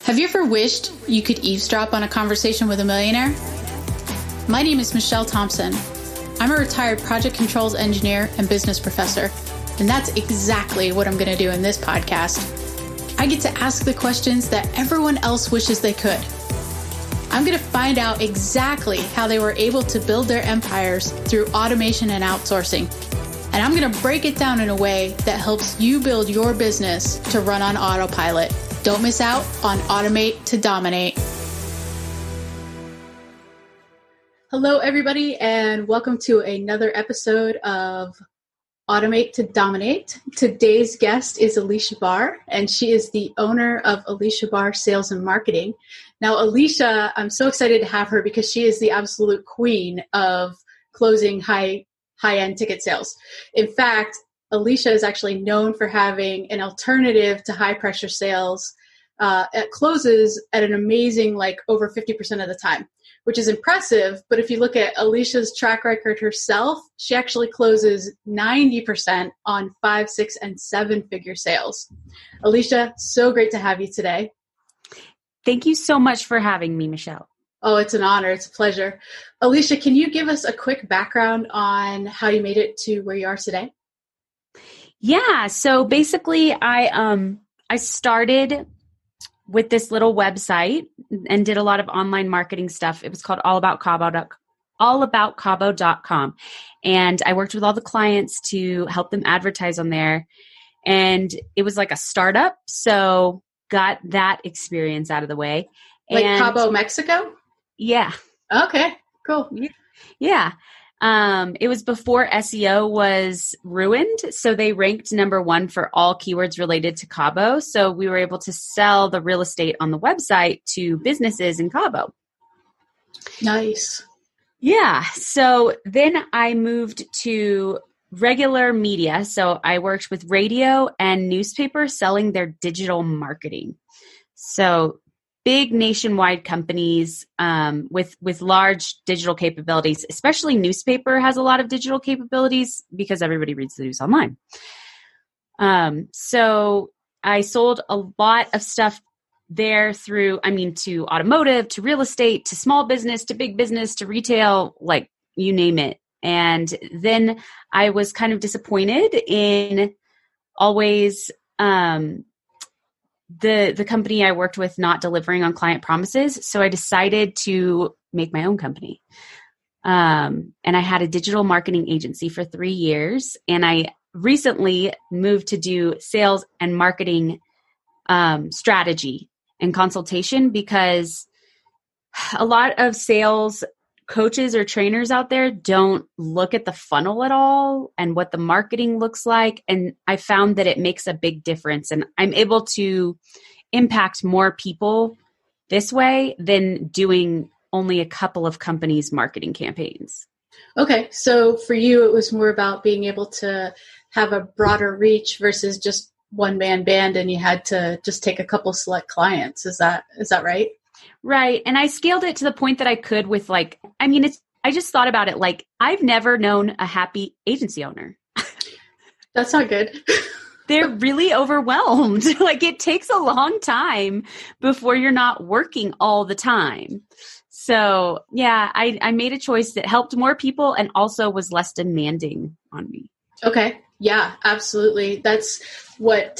Have you ever wished you could eavesdrop on a conversation with a millionaire? My name is Michelle Thompson. I'm a retired project controls engineer and business professor, and that's exactly what I'm going to do in this podcast. I get to ask the questions that everyone else wishes they could. I'm going to find out exactly how they were able to build their empires through automation and outsourcing. And I'm going to break it down in a way that helps you build your business to run on autopilot. Don't miss out on Automate to Dominate. Hello, everybody, and welcome to another episode of Automate to Dominate. Today's guest is Aleasha Bahr, and she is the owner of Aleasha Bahr Sales and Marketing. Now, Aleasha, I'm so excited to have her because she is the absolute queen of closing high-end ticket sales. In fact, Aleasha is actually known for having an alternative to high-pressure sales. It closes at an amazing, over 50% of the time, which is impressive. But if you look at Aleasha's track record herself, she actually closes 90% on 5, 6, and 7-figure sales. Aleasha, so great to have you today. Thank you so much for having me, Michelle. Oh, it's an honor. It's a pleasure. Aleasha, can you give us a quick background on how you made it to where you are today? Yeah. So basically I started with this little website and did a lot of online marketing stuff. It was called allaboutcabo.com. And I worked with all the clients to help them advertise on there. And it was like a startup. So got that experience out of the way. Like Cabo, Mexico? Yeah. Okay, cool. Yeah. It was before SEO was ruined. So they ranked number 1 for all keywords related to Cabo. So we were able to sell the real estate on the website to businesses in Cabo. Nice. Yeah. So then I moved to regular media. So I worked with radio and newspaper selling their digital marketing. So big nationwide companies with large digital capabilities, especially newspaper has a lot of digital capabilities because everybody reads the news online. So I sold a lot of stuff there to automotive, to real estate, to small business, to big business, to retail, like you name it. And then I was kind of disappointed in always the company I worked with not delivering on client promises. So I decided to make my own company. And I had a digital marketing agency for 3 years. And I recently moved to do sales and marketing strategy and consultation because a lot of sales coaches or trainers out there don't look at the funnel at all and what the marketing looks like. And I found that it makes a big difference. And I'm able to impact more people this way than doing only a couple of companies' marketing campaigns. Okay. So for you, it was more about being able to have a broader reach versus just one-man band and you had to just take a couple select clients. Is that right? Right. And I scaled it to the point that I could with I just thought about it I've never known a happy agency owner. That's not good. They're really overwhelmed. It takes a long time before you're not working all the time. So yeah, I made a choice that helped more people and also was less demanding on me. Okay. Yeah, absolutely. That's what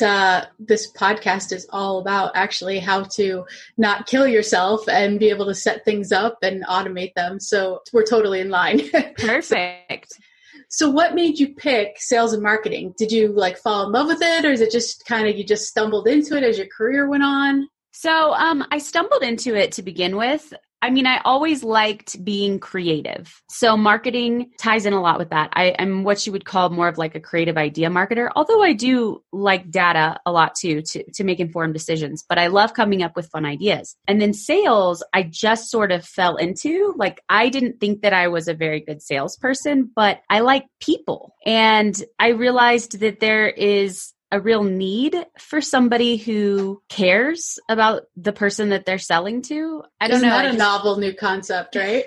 this podcast is all about, actually, how to not kill yourself and be able to set things up and automate them. So we're totally in line. Perfect. So what made you pick sales and marketing? Did you fall in love with it, or is it just kind of you just stumbled into it as your career went on? So I stumbled into it to begin with. I always liked being creative. So marketing ties in a lot with that. I'm what you would call more of a creative idea marketer, although I do like data a lot too, to make informed decisions. But I love coming up with fun ideas. And then sales, I just sort of fell into. I didn't think that I was a very good salesperson, but I like people. And I realized that there is a real need for somebody who cares about the person that they're selling to. I don't know. Isn't that a novel new concept, right?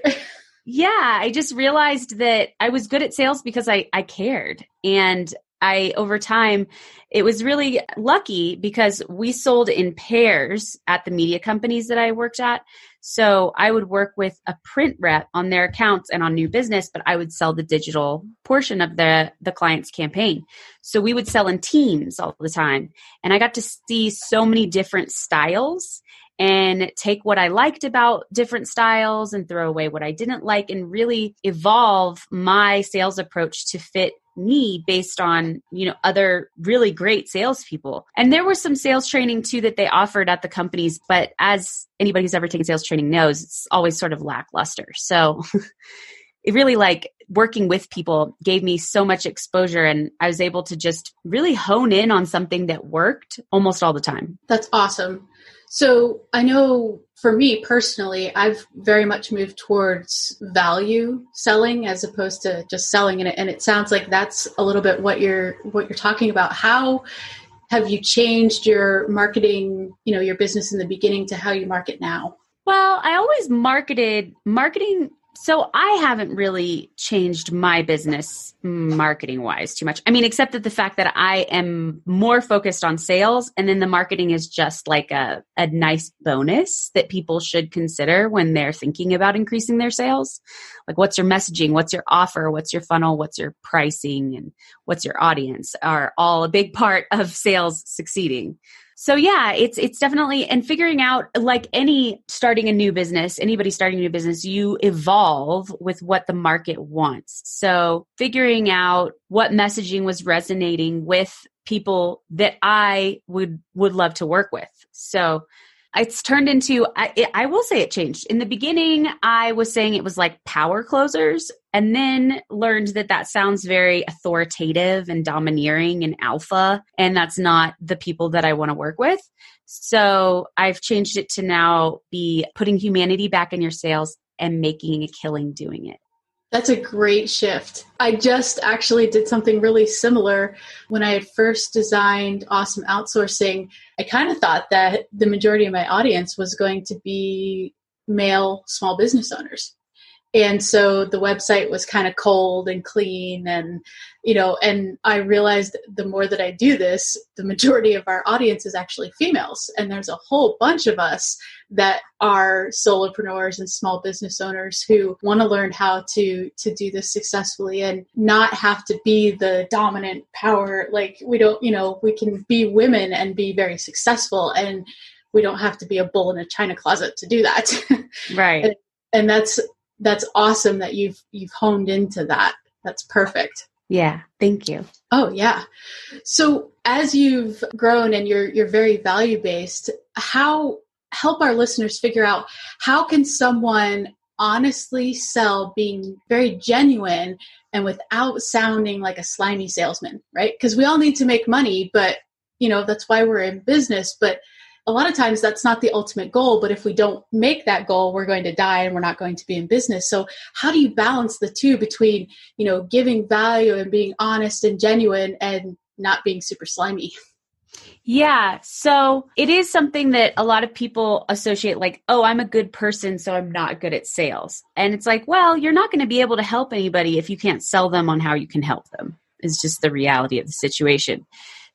Yeah. I just realized that I was good at sales because I cared. And over time, it was really lucky because we sold in pairs at the media companies that I worked at. So I would work with a print rep on their accounts and on new business, but I would sell the digital portion of the client's campaign. So we would sell in teams all the time. And I got to see so many different styles and take what I liked about different styles and throw away what I didn't like and really evolve my sales approach to fit me based on, other really great salespeople. And there was some sales training too that they offered at the companies, but as anybody who's ever taken sales training knows, it's always sort of lackluster. So it really working with people gave me so much exposure, and I was able to just really hone in on something that worked almost all the time. That's awesome. So I know for me personally, I've very much moved towards value selling as opposed to just selling it. And it sounds like that's a little bit what you're talking about. How have you changed your marketing, your business in the beginning to how you market now? Well, I always marketing. So I haven't really changed my business marketing wise too much. I mean, except that the fact that I am more focused on sales, and then the marketing is just like a nice bonus that people should consider when they're thinking about increasing their sales. Like, what's your messaging? What's your offer? What's your funnel? What's your pricing? And what's your audience are all a big part of sales succeeding. So yeah, it's definitely, and figuring out, like anybody starting a new business, you evolve with what the market wants. So figuring out what messaging was resonating with people that I would love to work with. So it's turned into, I will say it changed. In the beginning, I was saying it was like power closers, and then learned that sounds very authoritative and domineering and alpha, and that's not the people that I want to work with. So I've changed it to now be putting humanity back in your sales and making a killing doing it. That's a great shift. I just actually did something really similar when I had first designed Awesome Outsourcing. I kind of thought that the majority of my audience was going to be male small business owners. And so the website was kind of cold and clean, and, and I realized the more that I do this, the majority of our audience is actually females. And there's a whole bunch of us that are solopreneurs and small business owners who want to learn how to do this successfully and not have to be the dominant power. Like, we don't, we can be women and be very successful, and we don't have to be a bull in a china closet to do that. Right. And that's awesome that you've honed into that. That's perfect. Yeah. Thank you. Oh, yeah. So as you've grown and you're very value-based, help our listeners figure out, how can someone honestly sell being very genuine and without sounding like a slimy salesman, right? Because we all need to make money, but that's why we're in business. But a lot of times that's not the ultimate goal, but if we don't make that goal, we're going to die and we're not going to be in business. So how do you balance the two between, giving value and being honest and genuine and not being super slimy? Yeah. So it is something that a lot of people associate, like, oh, I'm a good person, so I'm not good at sales. And it's like, well, you're not going to be able to help anybody if you can't sell them on how you can help them. It's just the reality of the situation.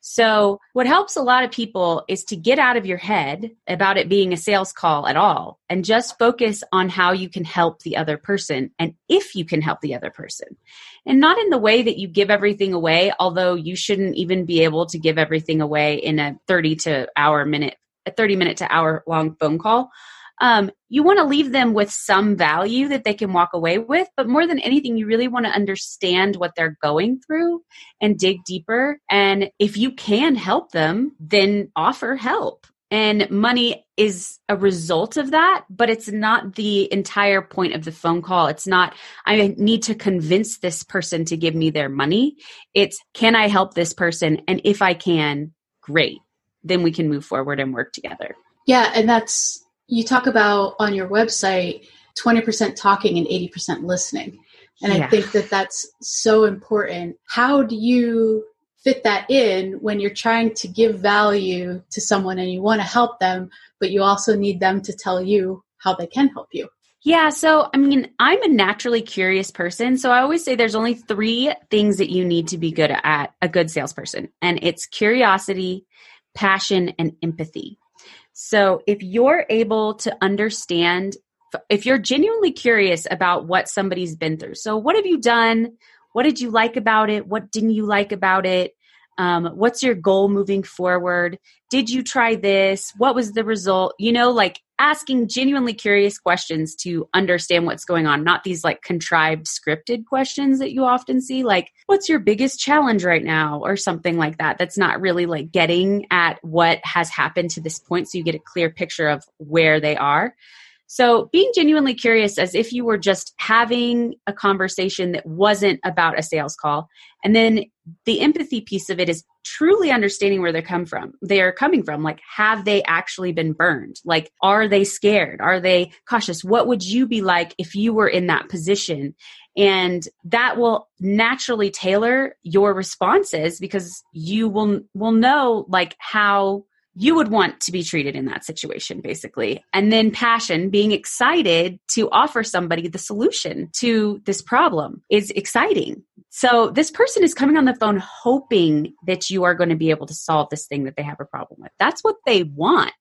So what helps a lot of people is to get out of your head about it being a sales call at all, and just focus on how you can help the other person and if you can help the other person. And not in the way that you give everything away, although you shouldn't even be able to give everything away in a 30 minute to hour long phone call. You want to leave them with some value that they can walk away with, but more than anything, you really want to understand what they're going through and dig deeper. And if you can help them, then offer help. And money is a result of that, but it's not the entire point of the phone call. It's not, I need to convince this person to give me their money. It's, can I help this person? And if I can, great. Then we can move forward and work together. Yeah. And you talk about on your website, 20% talking and 80% listening. And I think that's so important. How do you fit that in when you're trying to give value to someone and you want to help them, but you also need them to tell you how they can help you? Yeah. So, I mean, I'm a naturally curious person. So I always say there's only 3 things that you need to be good at a good salesperson. And it's curiosity, passion, and empathy. So if you're able to understand, if you're genuinely curious about what somebody's been through. So what have you done? What did you like about it? What didn't you like about it? What's your goal moving forward? Did you try this? What was the result? Like asking genuinely curious questions to understand what's going on, not these like contrived scripted questions that you often see, like, what's your biggest challenge right now? Or something like that. That's not really like getting at what has happened to this point. So you get a clear picture of where they are. So being genuinely curious as if you were just having a conversation that wasn't about a sales call. And then the empathy piece of it is truly understanding where they're coming from. Like, have they actually been burned? Like, are they scared? Are they cautious? What would you be like if you were in that position? And that will naturally tailor your responses because you will know like how you would want to be treated in that situation, basically. And then passion, being excited to offer somebody the solution to this problem is exciting. So this person is coming on the phone hoping that you are going to be able to solve this thing that they have a problem with. That's what they want.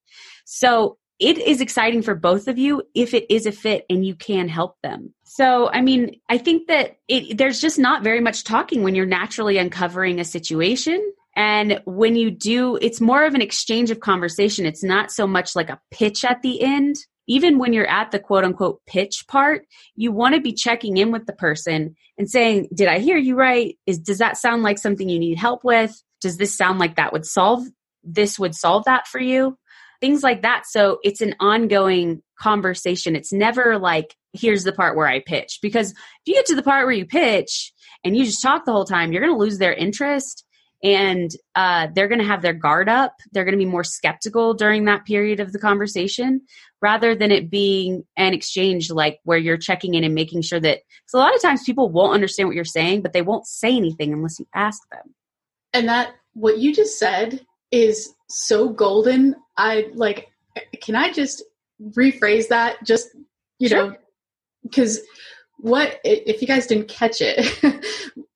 So it is exciting for both of you if it is a fit and you can help them. So, I mean, I think that there's just not very much talking when you're naturally uncovering a situation. And when you do, it's more of an exchange of conversation. It's not so much like a pitch at the end. Even when you're at the quote unquote pitch part, you want to be checking in with the person and saying, did I hear you right? Does that sound like something you need help with? Does this sound like would solve that for you? Things like that. So it's an ongoing conversation. It's never like, here's the part where I pitch. Because if you get to the part where you pitch and you just talk the whole time, you're going to lose their interest. And they're going to have their guard up. They're going to be more skeptical during that period of the conversation rather than it being an exchange like where you're checking in and making sure that, because a lot of times people won't understand what you're saying, but they won't say anything unless you ask them. And that, what you just said is so golden. Can I just rephrase that? Just, Sure. because if you guys didn't catch it,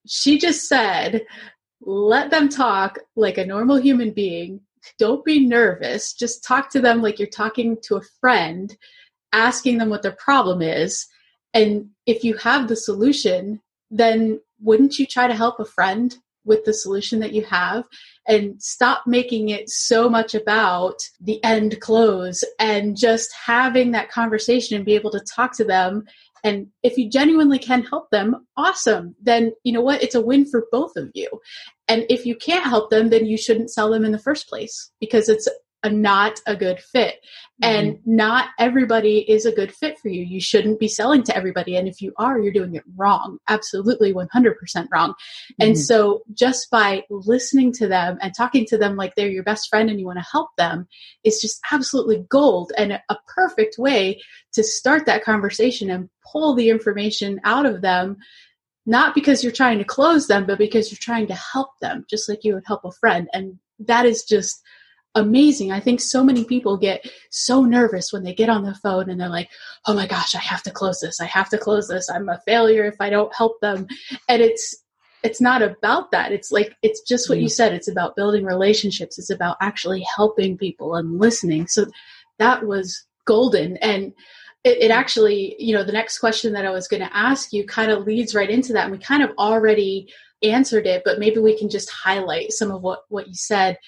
she just said, let them talk like a normal human being. Don't be nervous. Just talk to them like you're talking to a friend, asking them what their problem is. And if you have the solution, then wouldn't you try to help a friend with the solution that you have? And stop making it so much about the end close and just having that conversation and be able to talk to them. And if you genuinely can help them, awesome. Then you know what? It's a win for both of you. And if you can't help them, then you shouldn't sell them in the first place because it's not a good fit. Mm-hmm. And not everybody is a good fit for you. You shouldn't be selling to everybody. And if you are, you're doing it wrong. Absolutely 100% wrong. Mm-hmm. And so just by listening to them and talking to them like they're your best friend and you want to help them is just absolutely gold and a perfect way to start that conversation and pull the information out of them. Not because you're trying to close them, but because you're trying to help them, just like you would help a friend. And that is just amazing. I think so many people get so nervous when they get on the phone and they're like, oh my gosh, I have to close this. I have to close this. I'm a failure if I don't help them. And it's not about that. It's just what you said. It's about building relationships. It's about actually helping people and listening. So that was golden. And it actually, the next question that I was going to ask you kind of leads right into that. And we kind of already answered it, but maybe we can just highlight some of what you said.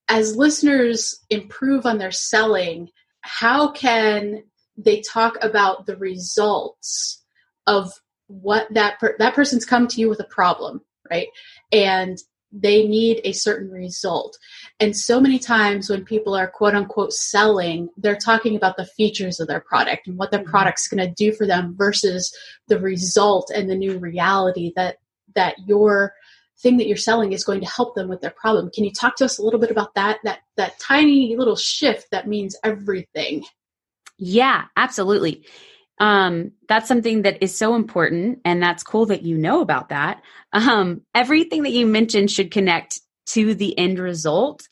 As listeners improve on their selling, how can they talk about the results of what that person's come to you with a problem, right? And they need a certain result. And so many times when people are quote unquote selling, they're talking about the features of their product and what their product's going to do for them versus the result and the new reality that your thing that you're selling is going to help them with their problem. Can you talk to us a little bit about that tiny little shift that means everything? Yeah, absolutely. That's something that is so important, and that's cool that you know about that. Everything that you mentioned should connect to the end result.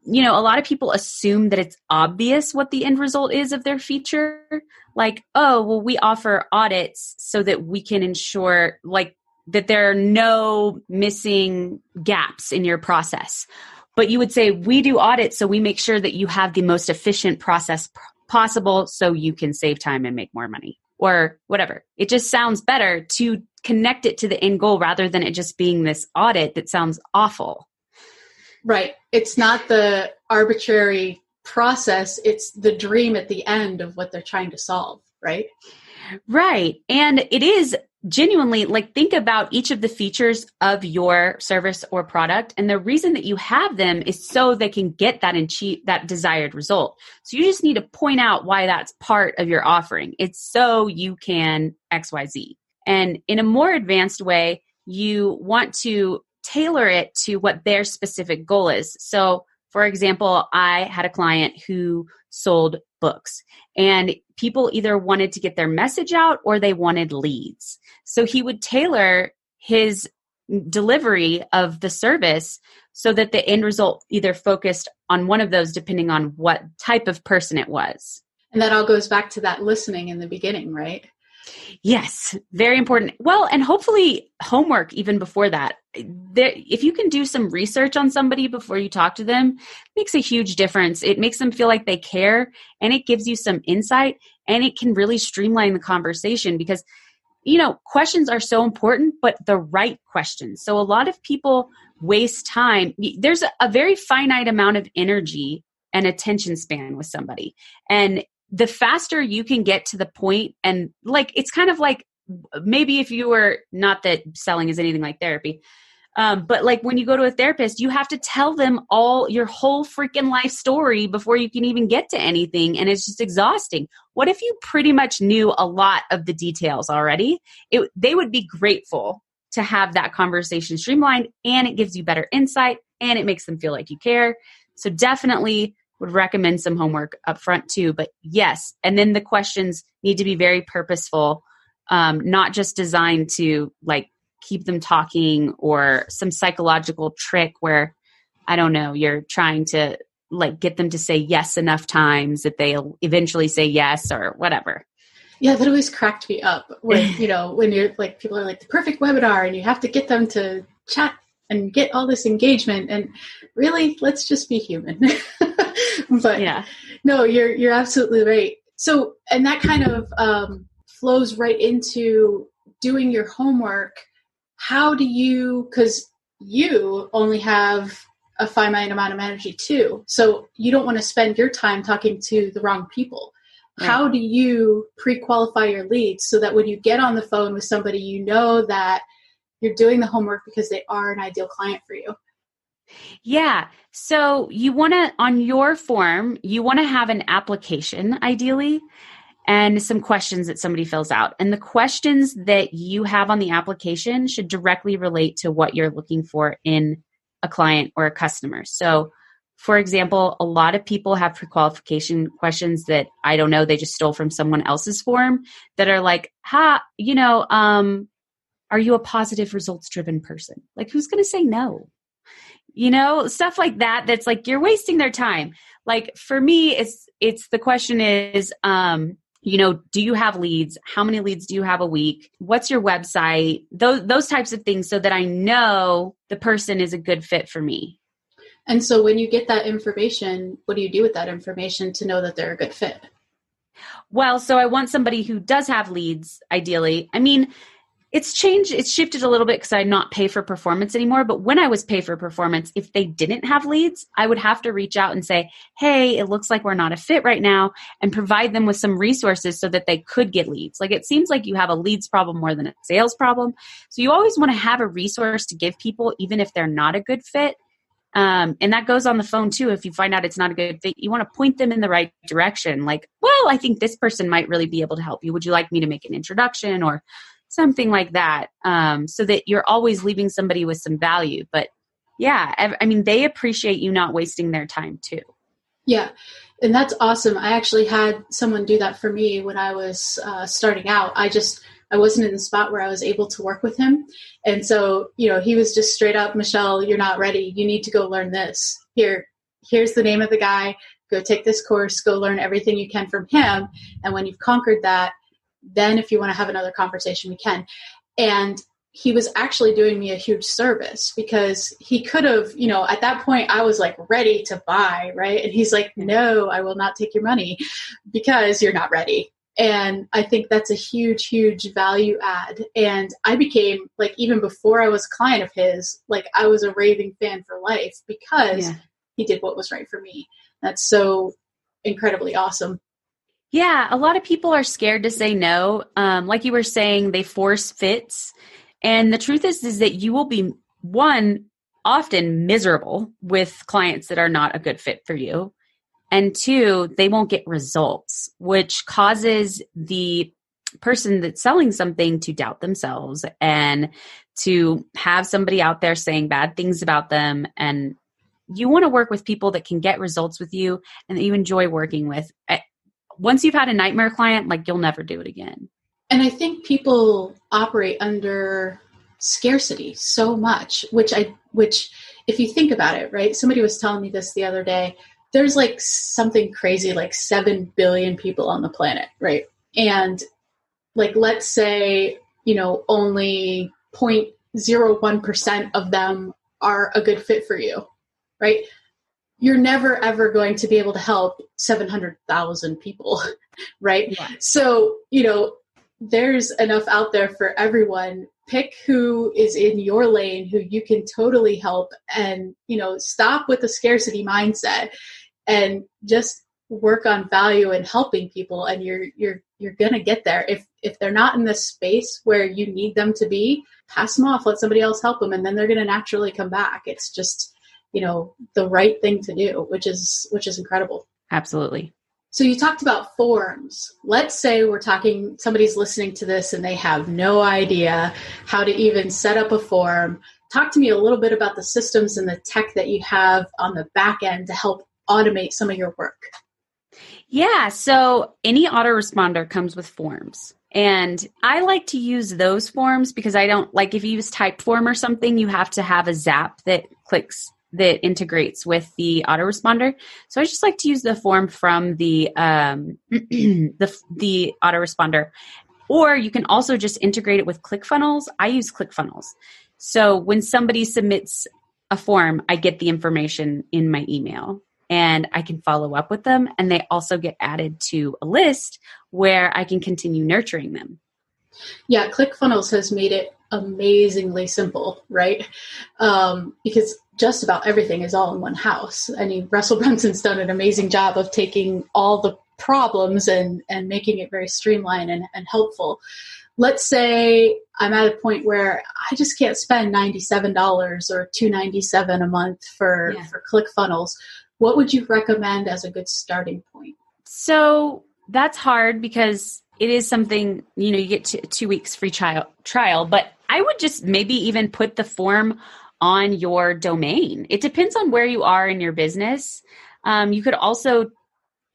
a lot of people assume that it's obvious what the end result is of their feature. Like, oh, well, we offer audits so that we can ensure like that there are no missing gaps in your process. But you would say, we do audits, so we make sure that you have the most efficient process possible so you can save time and make more money or whatever. It just sounds better to connect it to the end goal rather than it just being this audit that sounds awful. Right. It's not the arbitrary process. It's the dream at the end of what they're trying to solve, right? Right. And it is genuinely like, think about each of the features of your service or product. And the reason that you have them is so they can get that and achieve that desired result. So you just need to point out why that's part of your offering. It's so you can XYZ. And in a more advanced way, you want to tailor it to what their specific goal is. So, for example, I had a client who sold books and people either wanted to get their message out or they wanted leads. So he would tailor his delivery of the service so that the end result either focused on one of those depending on what type of person it was. And that all goes back to that listening in the beginning, right? Yes, very important. Well, and hopefully homework even before that. If you can do some research on somebody before you talk to them, it makes a huge difference. It makes them feel like they care and it gives you some insight and it can really streamline the conversation because, questions are so important, but the right questions. So a lot of people waste time. There's a very finite amount of energy and attention span with somebody. And the faster you can get to the point, and like, it's kind of like maybe if you were, not that selling is anything like therapy, but like when you go to a therapist, you have to tell them all your whole freaking life story before you can even get to anything. And it's just exhausting. What if you pretty much knew a lot of the details already? They would be grateful to have that conversation streamlined, and it gives you better insight and it makes them feel like you care. So definitely would recommend some homework up front too. But yes, and then the questions need to be very purposeful, not just designed to like keep them talking or some psychological trick where, I don't know, you're trying to like get them to say yes enough times that they'll eventually say yes or whatever. Yeah, that always cracked me up when, when you're like, people are like the perfect webinar and you have to get them to chat and get all this engagement. And really, let's just be human. But yeah, no, you're absolutely right. So, and that kind of flows right into doing your homework. How do you, because you only have a finite amount of energy too. So you don't want to spend your time talking to the wrong people. Right. How do you pre-qualify your leads so that when you get on the phone with somebody, you know that you're doing the homework because they are an ideal client for you? Yeah. So you want to, on your form, you want to have an application ideally and some questions that somebody fills out. And the questions that you have on the application should directly relate to what you're looking for in a client or a customer. So for example, a lot of people have pre-qualification questions that I don't know, they just stole from someone else's form that are like, are you a positive results driven person? Like, who's going to say no? Stuff like that. That's like, you're wasting their time. Like for me, it's the question is, do you have leads? How many leads do you have a week? What's your website? Those types of things so that I know the person is a good fit for me. And so when you get that information, what do you do with that information to know that they're a good fit? Well, so I want somebody who does have leads, ideally. I mean, it's changed. It's shifted a little bit because I not pay for performance anymore. But when I was pay for performance, if they didn't have leads, I would have to reach out and say, hey, it looks like we're not a fit right now, and provide them with some resources so that they could get leads. Like it seems like you have a leads problem more than a sales problem. So you always want to have a resource to give people, even if they're not a good fit. And that goes on the phone too. If you find out it's not a good fit, you want to point them in the right direction. Like, well, I think this person might really be able to help you. Would you like me to make an introduction or something like that? So that you're always leaving somebody with some value. But yeah, I mean, they appreciate you not wasting their time too. Yeah. And that's awesome. I actually had someone do that for me when I was starting out. I wasn't in the spot where I was able to work with him. And so, he was just straight up, Michelle, you're not ready. You need to go learn this. Here, here's the name of the guy, go take this course, go learn everything you can from him. And when you've conquered that, then if you want to have another conversation, we can. And he was actually doing me a huge service because he could have, at that point I was like ready to buy, right? And he's like, no, I will not take your money because you're not ready. And I think that's a huge, huge value add. And I became, like, even before I was a client of his, like, I was a raving fan for life because he did what was right for me. That's so incredibly awesome. Yeah, a lot of people are scared to say no. Like you were saying, they force fits. And the truth is that you will be, one, often miserable with clients that are not a good fit for you. And two, they won't get results, which causes the person that's selling something to doubt themselves and to have somebody out there saying bad things about them. And you want to work with people that can get results with you and that you enjoy working with. Once you've had a nightmare client, like, you'll never do it again. And I think people operate under scarcity so much, which if you think about it, right? Somebody was telling me this the other day. There's like something crazy, like 7 billion people on the planet, right? And like, let's say, only 0.01% of them are a good fit for you, right? You're never, ever going to be able to help 700,000 people, right? Yeah. So, there's enough out there for everyone. Pick who is in your lane, who you can totally help, and, stop with the scarcity mindset and just work on value and helping people. And you're going to get there. If they're not in this space where you need them to be, pass them off, let somebody else help them. And then they're going to naturally come back. It's just, the right thing to do, which is incredible. Absolutely. So you talked about forms. Let's say somebody's listening to this and they have no idea how to even set up a form. Talk to me a little bit about the systems and the tech that you have on the back end to help automate some of your work. Yeah. So any autoresponder comes with forms. And I like to use those forms because I don't like, if you use Typeform or something, you have to have a Zap that integrates with the autoresponder. So I just like to use the form from the the autoresponder. Or you can also just integrate it with ClickFunnels. I use ClickFunnels. So when somebody submits a form, I get the information in my email and I can follow up with them. And they also get added to a list where I can continue nurturing them. Yeah, ClickFunnels has made it amazingly simple, right? Because just about everything is all in one house. I mean, Russell Brunson's done an amazing job of taking all the problems and making it very streamlined and helpful. Let's say I'm at a point where I just can't spend $97 or $297 a month for ClickFunnels. What would you recommend as a good starting point? So that's hard because it is something, you get 2 weeks free trial, but I would just maybe even put the form on your domain. It depends on where you are in your business. You could also,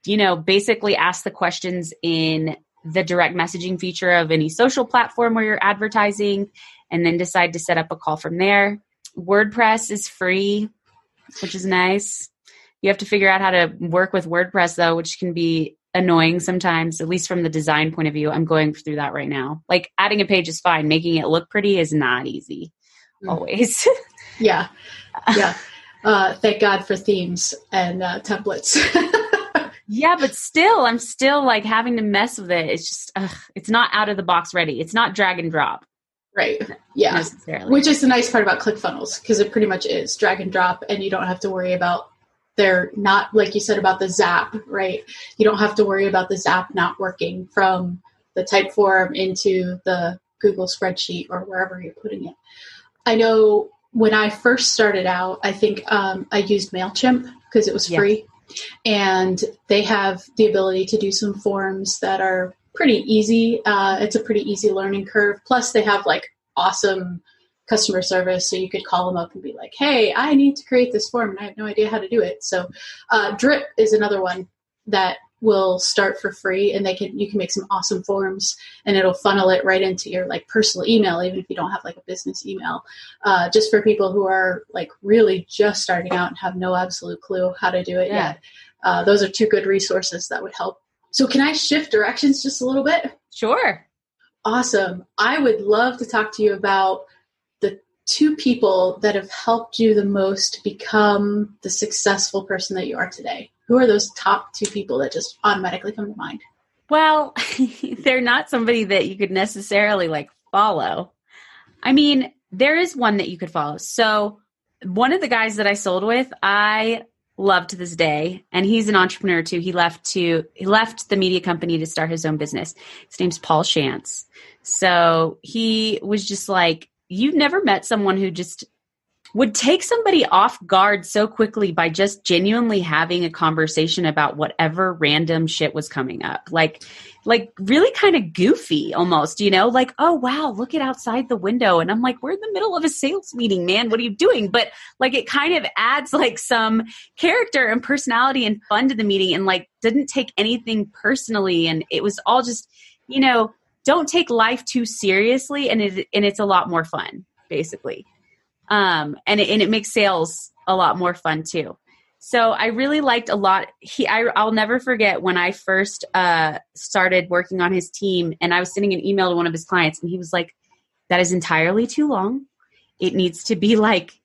basically ask the questions in the direct messaging feature of any social platform where you're advertising, and then decide to set up a call from there. WordPress is free, which is nice. You have to figure out how to work with WordPress though, which can be annoying sometimes, at least from the design point of view. I'm going through that right now. Like, adding a page is fine. Making it look pretty is not easy always. Yeah. Thank God for themes and templates. Yeah, but still, I'm still like having to mess with it. It's just, it's not out of the box ready. It's not drag and drop. Right. Yeah. Necessarily. Which is the nice part about ClickFunnels, because it pretty much is drag and drop, and you don't have to worry about, they're not, like you said about the Zap, right? You don't have to worry about the Zap not working from the Typeform into the Google spreadsheet or wherever you're putting it. I know when I first started out, I think I used MailChimp because it was free. And they have the ability to do some forms that are pretty easy. It's a pretty easy learning curve. Plus, they have like awesome customer service. So you could call them up and be like, hey, I need to create this form and I have no idea how to do it. So Drip is another one that will start for free, and you can make some awesome forms, and it'll funnel it right into your like personal email, even if you don't have like a business email, just for people who are like really just starting out and have no absolute clue how to do it yet. Those are two good resources that would help. So can I shift directions just a little bit? Sure. Awesome. I would love to talk to you about the two people that have helped you the most become the successful person that you are today. Who are those top two people that just automatically come to mind? Well, they're not somebody that you could necessarily like follow. I mean, there is one that you could follow. So one of the guys that I sold with, I love to this day, and he's an entrepreneur too. He left the media company to start his own business. His name's Paul Shantz. So he was just like, you've never met someone who just would take somebody off guard so quickly by just genuinely having a conversation about whatever random shit was coming up. Like really kind of goofy almost, like, oh, wow, look at outside the window. And I'm like, we're in the middle of a sales meeting, man. What are you doing? But like, it kind of adds like some character and personality and fun to the meeting, and like didn't take anything personally. And it was all just, don't take life too seriously. And it's a lot more fun, basically. And it makes sales a lot more fun too. So I really liked a lot. I'll never forget when I first started working on his team, and I was sending an email to one of his clients, and he was like, that is entirely too long. It needs to be like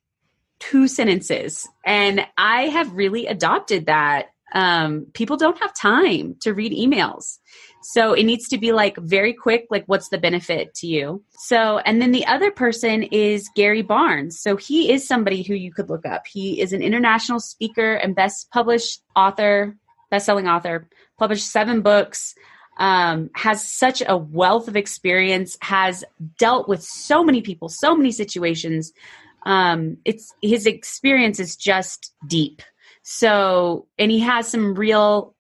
2 sentences. And I have really adopted that. People don't have time to read emails. So it needs to be like very quick, like what's the benefit to you? So, and then the other person is Gary Barnes. So he is somebody who you could look up. He is an international speaker and best-selling author, published 7 books, has such a wealth of experience, has dealt with so many people, so many situations. His experience is just deep. So, and he has some real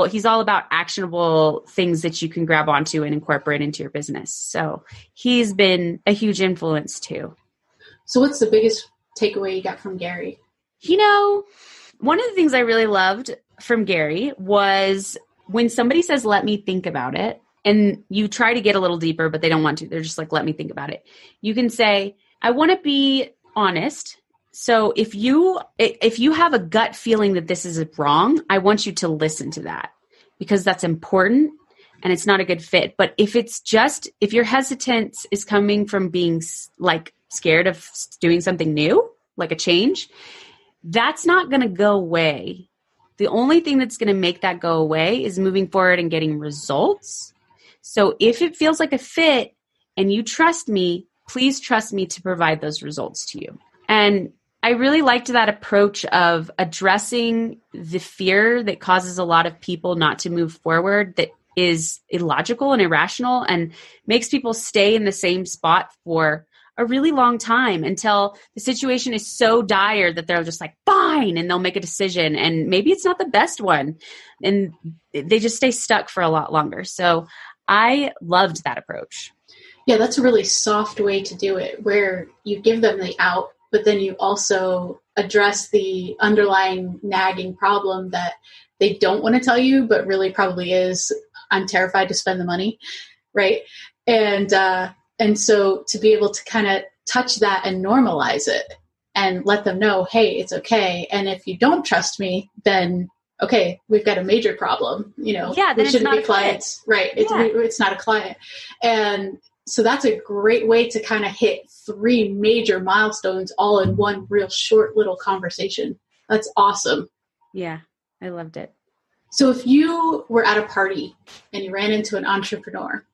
he's all about actionable things that you can grab onto and incorporate into your business. So he's been a huge influence too. So what's the biggest takeaway you got from Gary? One of the things I really loved from Gary was when somebody says, let me think about it, and you try to get a little deeper, but they don't want to. They're just like, let me think about it. You can say, I want to be honest. So if you have a gut feeling that this is wrong, I want you to listen to that, because that's important and it's not a good fit. But if your hesitance is coming from being like scared of doing something new, like a change, that's not going to go away. The only thing that's going to make that go away is moving forward and getting results. So if it feels like a fit and you trust me, please trust me to provide those results to you. And I really liked that approach of addressing the fear that causes a lot of people not to move forward, that is illogical and irrational and makes people stay in the same spot for a really long time until the situation is so dire that they're just like, fine, and they'll make a decision. And maybe it's not the best one, and they just stay stuck for a lot longer. So I loved that approach. Yeah, that's a really soft way to do it, where you give them the out, but then you also address the underlying nagging problem that they don't want to tell you, but really probably is, I'm terrified to spend the money, right? And so to be able to kind of touch that and normalize it and let them know, hey, it's okay. And if you don't trust me, then okay, we've got a major problem. Yeah, we shouldn't be clients, right? It's not a client. And so that's a great way to kind of hit 3 major milestones all in one real short little conversation. That's awesome. Yeah, I loved it. So if you were at a party and you ran into an entrepreneur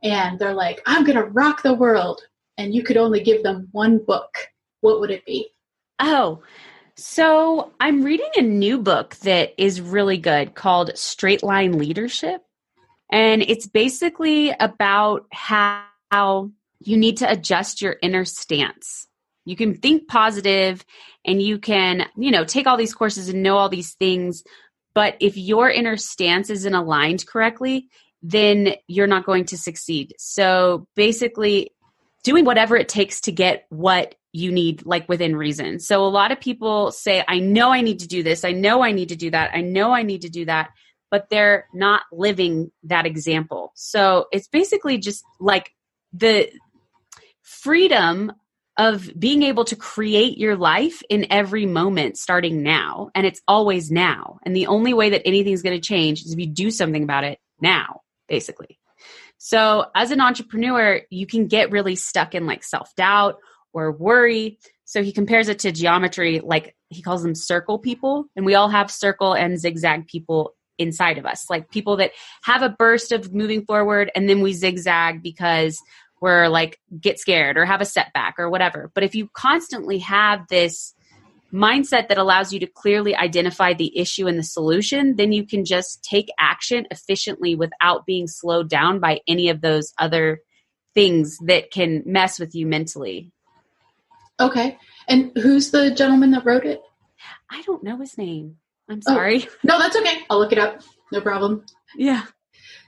and they're like, I'm going to rock the world, and you could only give them one book, what would it be? Oh, so I'm reading a new book that is really good called Straight Line Leadership. And it's basically about how you need to adjust your inner stance. You can think positive and you can, take all these courses and know all these things. But if your inner stance isn't aligned correctly, then you're not going to succeed. So basically doing whatever it takes to get what you need, like within reason. So a lot of people say, I know I need to do this. I know I need to do that. I know I need to do that. but they're not living that example. So it's basically just like the freedom of being able to create your life in every moment starting now. And it's always now. And the only way that anything's going to change is if you do something about it now, basically. So as an entrepreneur, you can get really stuck in like self-doubt or worry. So he compares it to geometry, like he calls them circle people. And we all have circle and zigzag people inside of us, like people that have a burst of moving forward and then we zigzag because we're like get scared or have a setback or whatever. But if you constantly have this mindset that allows you to clearly identify the issue and the solution, then you can just take action efficiently without being slowed down by any of those other things that can mess with you mentally. Okay. And who's the gentleman that wrote it? I don't know his name. I'm sorry. Oh, no, that's okay. I'll look it up. No problem. Yeah.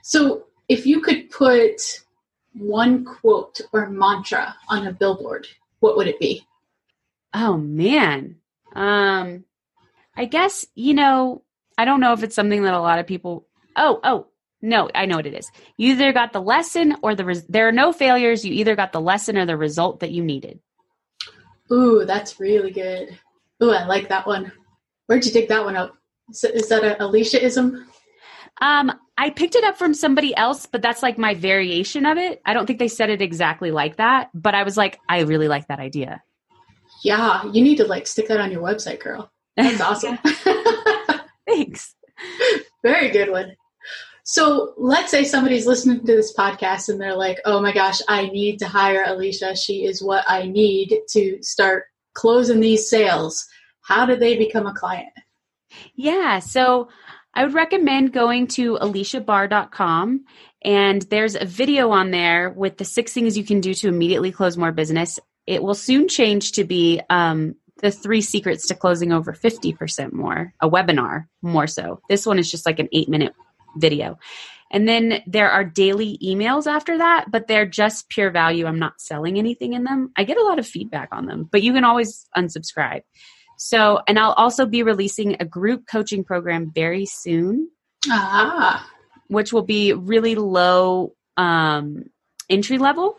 So if you could put one quote or mantra on a billboard, what would it be? Oh, man. I guess, I don't know if it's something that a lot of people, no, I know what it is. You either got the lesson or there are no failures. You either got the lesson or the result that you needed. Ooh, that's really good. Ooh, I like that one. Where'd you dig that one up? Is that an Aleasha-ism? I picked it up from somebody else, but that's like my variation of it. I don't think they said it exactly like that, but I was like, I really like that idea. Yeah, you need to like stick that on your website, girl. That's awesome. Thanks. Very good one. So let's say somebody's listening to this podcast and they're like, oh my gosh, I need to hire Aleasha. She is what I need to start closing these sales. How do they become a client? Yeah, so I would recommend going to Aleashabahr.com, and there's a video on there with the 6 things you can do to immediately close more business. It will soon change to be the 3 secrets to closing over 50% more, a webinar more so. This one is just like an 8-minute video. And then there are daily emails after that, but they're just pure value. I'm not selling anything in them. I get a lot of feedback on them, but you can always unsubscribe. So, and I'll also be releasing a group coaching program very soon, which will be really low entry level.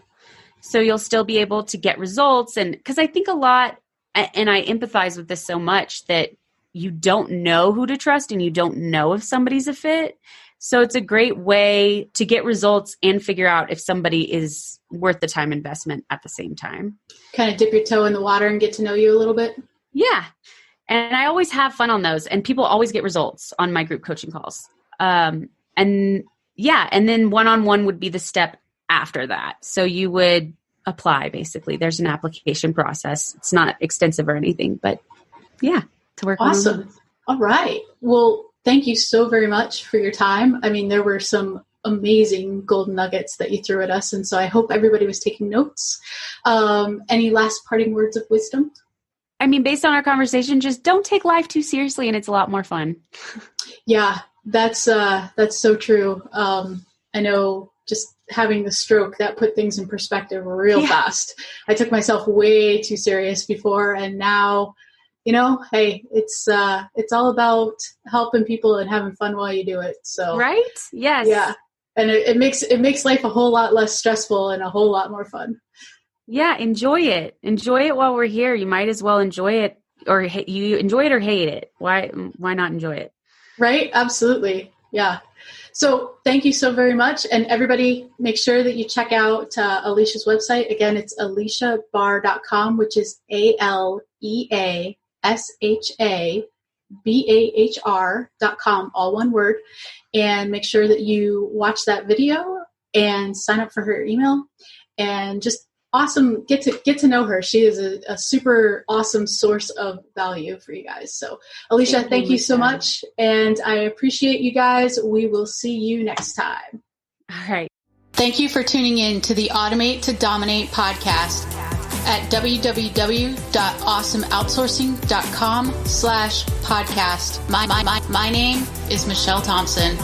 So you'll still be able to get results. And because I think a lot, and I empathize with this so much, that you don't know who to trust and you don't know if somebody's a fit. So it's a great way to get results and figure out if somebody is worth the time investment at the same time. Kind of dip your toe in the water and get to know you a little bit. Yeah. And I always have fun on those, and people always get results on my group coaching calls. And then one-on-one would be the step after that. So you would apply, basically. There's an application process. It's not extensive or anything, but yeah, to work on. Awesome. All right. Well, thank you so very much for your time. I mean, there were some amazing golden nuggets that you threw at us, and so I hope everybody was taking notes. Any last parting words of wisdom? I mean, based on our conversation, just don't take life too seriously, and it's a lot more fun. Yeah, that's so true. I know just having the stroke, that put things in perspective real fast. I took myself way too serious before, and now, hey, it's all about helping people and having fun while you do it. So right? Yes. Yeah. And it makes life a whole lot less stressful and a whole lot more fun. Yeah, enjoy it. Enjoy it while we're here. You might as well enjoy it, or you enjoy it or hate it. Why not enjoy it? Right? Absolutely. Yeah. So thank you so very much. And everybody, make sure that you check out Aleasha's website. Again, it's Aleashabahr.com, which is AleashaBahr.com, all one word. And make sure that you watch that video and sign up for her email, and just awesome. Get to know her. She is a super awesome source of value for you guys. So Aleasha, thank you so much. And I appreciate you guys. We will see you next time. All right. Thank you for tuning in to the Automate to Dominate podcast at www.awesomeoutsourcing.com/podcast. My name is Michelle Thompson.